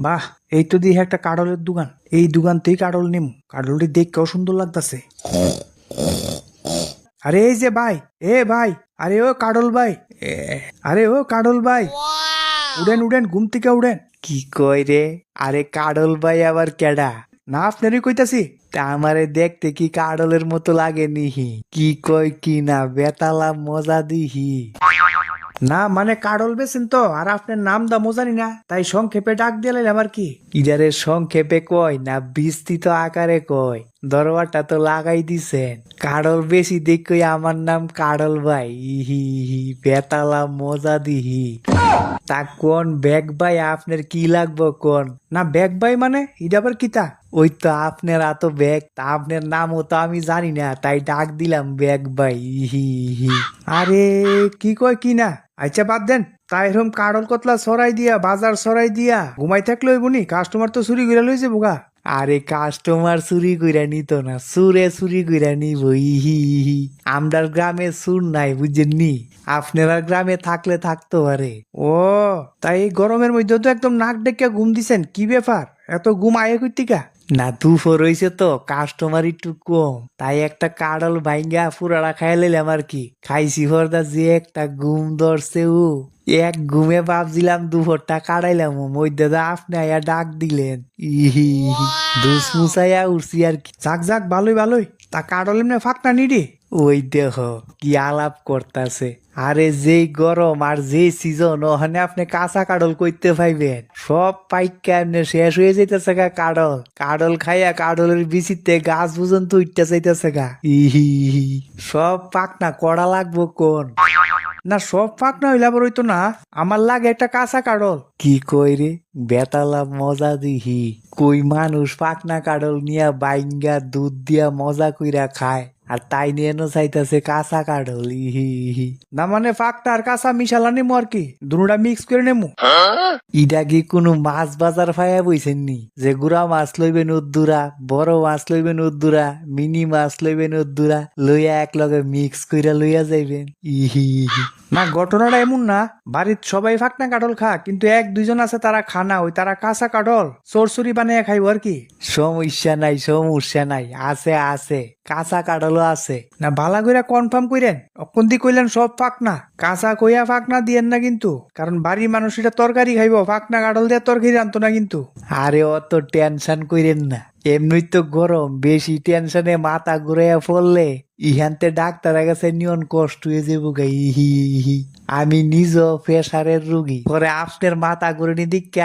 বাহ, এই তো দেখি একটা কাডলের দোকান। এই দোকান থেকে কাডল নিম। কাডলটি দেখতেও সুন্দর লাগতাছে। আরে এই যে ভাই, এ ভাই, আরে ও কাডল ভাই, এ, আরে ও কাডল ভাই, উড়েন উড়েন, ঘুম থেকে উড়েন। কি কই রে? আরে কাডল ভাই আবার কেডা? না আপনারই কইতাছি। তা আমারে দেখতে কি কাডলের মতো লাগে নিহি? কি কয় কি না বেতালা মজা দিহি। না মানে কাডল বেছেন তো, আর আপনার নাম দামও জানি না, তাই সংক্ষেপে ডাক দিলেন আমার কি। ইদারে সংক্ষেপে কয় না বিস্তৃত আকারে কয়? দরবারটা তো লাগাই দিছেন। কাডল বেশি দেখই আমার নাম কাডল ভাই, ইহি ইহি বেতালা মজা দিহি। তা কোন ব্যাগ ভাই আপনার কি লাগবো কোন? না ব্যাগ ভাই মানে এটা আবার কিতা? ওই তো আপনার এত ব্যাগ, তা আপনার নামও তো আমি জানি না, তাই ডাক দিলাম ব্যাগ ভাই, ইহি ইহি। আরে কি কয় কি না, আচ্ছা বাদ দেন। তাই এরকম কাডল কতলা সরাই দিয়া বাজার সরাই দিয়া ঘুমাই থাকলে হইবনি, কাস্টমার তো চুরি করে লইছে বোগা। আরে কাস্টমার চুরি কইরা নিত না, সুরে চুরি কইরা নিব, ইহি ইহি। আমরার গ্রামে সুর নাই বুঝছেন নি, আপনারা গ্রামে থাকলে থাকতো পারে। ও তাই এই গরমের মধ্যে তো একদম নাক ডেকে ঘুম দিছেন, কি ব্যাপার? এত ঘুম আয়ে কইতিকা? না দুপুর হইছে তো কাস্টমার একটু কম, তাই একটা কাডল ভাইঙ্গা পুরাটা খাই লাইলাম আর কি। খাইছি হরদা যে একটা ঘুম ধরছে ও, এক ঘুমে ভাবছিলাম দুপুরটা কাটাইলাম, মধ্যে দা আপনি আয়া ডাক দিলেন, ইহি ইহি। দুস মুসাইয়া উঠছি আর কি। যাক যাক, ভালোই ভালোই। তা কাডল এমনি ফাঁকনা নিডি? ওই দেহ কি আলাপ করতাছে। আরে যেই গরম আর যেই সিজন, ওখানে আপনি কাঁচা কাডল কইতে পাইবেন? সব পাইকা এমনি শেষ হয়ে যাইতেছে গা কাডল। কাডল খাইয়া কাডলের বিচিতে গাছ পর্যন্ত উঠতে চাইতেছে গা, ইহি ইহি। সব পাকনা কড়া লাগবো কোন? না সব পাকনা হইলে আবার হইতো না, আমার লাগে একটা কাঁচা কাডল। কি কই রে? বেতালা মজা দিহি। কই মানুষ পাকনা কাডল নিয়া বাইঙ্গা দুধ দিয়া মজা কইরা খায়, আর তাই নিয়ে নো চাইতেছে কাঁচা কাডল, ইহি ইহি। না মানে পাকটা আর কাঁচা মিশালা নেমু আর কি, দুটা মিক্স করে নেমু। ইডা কি কোনো মাছ বাজার ফায়া বইছেন নি, যে গুড়া মাছ লইবেন উদ্দুরা, বড় মাছ লইবেন উদ্দুরা, মিনি মাছ লইবেন উদ্দুরা, লইয়া এক লগে মিক্স কইরা লইয়া যাইবেন, ইহি ইহি। না ঘটনাটা এমন না, বাড়ির সবাই ফাকনা কাঠল খা, কিন্তু এক দুইজন আছে তারা খানা, ওই তারা কাঁচা কাঠল চোরচুরি বানিয়ে খাইব আর কি। সমস্যা নাই সমস্যা নাই, আছে আছে, কাঁচা কাঠলও আছে। না ভালা কইরা কনফার্ম কইরেন, অকন্তি কইলেন সব ফাকনা। কাঁচা কইয়া ফাকনা দিয়েন না কিন্তু, কারণ বাড়ির মানুষ এটা তরকারি খাইব, ফাকনা কাঠল দিয়ে তরকারি আনতো না কিন্তু। আরে অত টেনশন কইরেন না, এমনি তো গরম, বেশি টেনশনে মাথা ঘুরাইয়া পড়লে ইহানতে ডাক্তারের কাছে নিয়ন কষ্ট হয়ে যাবো গা, ইহি ইহি। আমি নিজেও প্রেসারের রুগী, পরে আপনার মাথা ঘুরে দিকে